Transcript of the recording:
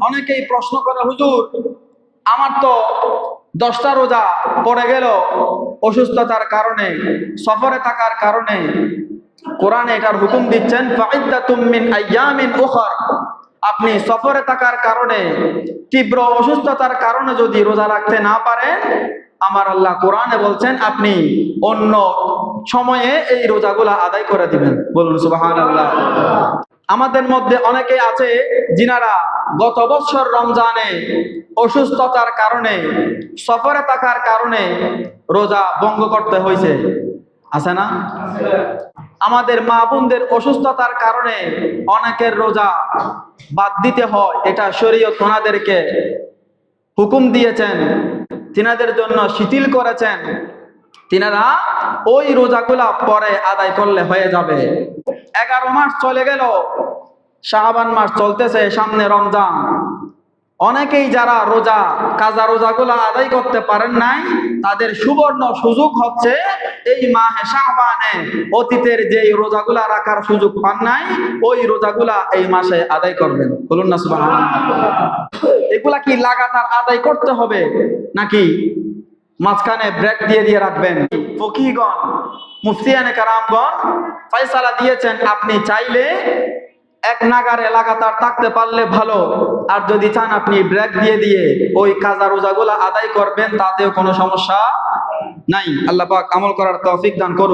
অনেকেই প্রশ্ন করে, হুজুর আমার তো 10টা রোজা পড়ে গেল অসুস্থতার কারণে, সফরে থাকার কারণে। কোরআনে এটার হুকুম দিচ্ছেন ফাইদ্দাতুম মিন আইয়ামিন উখর। আপনি সফরে থাকার কারণে, তীব্র অসুস্থতার কারণে যদি রোজা রাখতে না পারেন, আমার আল্লাহ কোরআনে বলছেন আপনি অন্য সময়ে এই রোজাগুলা আদায় করে দিবেন। বলুন সুবহানাল্লাহ। আমাদের মধ্যে অনেকে আছে যিনারা গত বছর রমজানে অসুস্থতার কারণে, সফরে থাকার কারণে রোজা ভঙ্গ করতে হয়েছে, আছে না? আমাদের মা বোনদের অসুস্থতার কারণে অনেকের রোজা বাদ দিতে হয়, এটা শরীয়ত ওনাদেরকে হুকুম দিয়েছেন, তিনাদের জন্য শিথিল করেছেন। তিনারা ওই রোজাগুলা পরে আদায় করলে হয়ে যাবে। 11 মাস চলে গেল, শাবান মাস চলতেছে, সামনে রমজান। অনেকেই যারা রোজা, কাজা রোজাগুলা আদায় করতে পারেন নাই, তাদের সুবর্ণ সুযোগ হচ্ছে এই মাহে শাবানে অতীতের যে রোজাগুলা রাখার সুযোগ পান নাই, ওই রোজাগুলা এই মাসে আদায় করবেন। বলুন না সুবহানাল্লাহ। এগুলা কি লাগাতার আদায় করতে হবে নাকি মাঝখানে ব্রেক দিয়ে দিয়ে রাখবেন? ফকিহগণ, মুফতিয়ানে কেরামগণ ফয়সালা দিয়েছেন আপনি চাইলে এক নাগারে লাগাতার থাকতে পারলে ভালো, আর যদি চান আপনি ব্রেক দিয়ে দিয়ে ওই কাজা রোজাগুলা আদায় করবেন, তাতেও কোনো সমস্যা নাই। আল্লাহ পাক আমল করার তৌফিক দান করুক।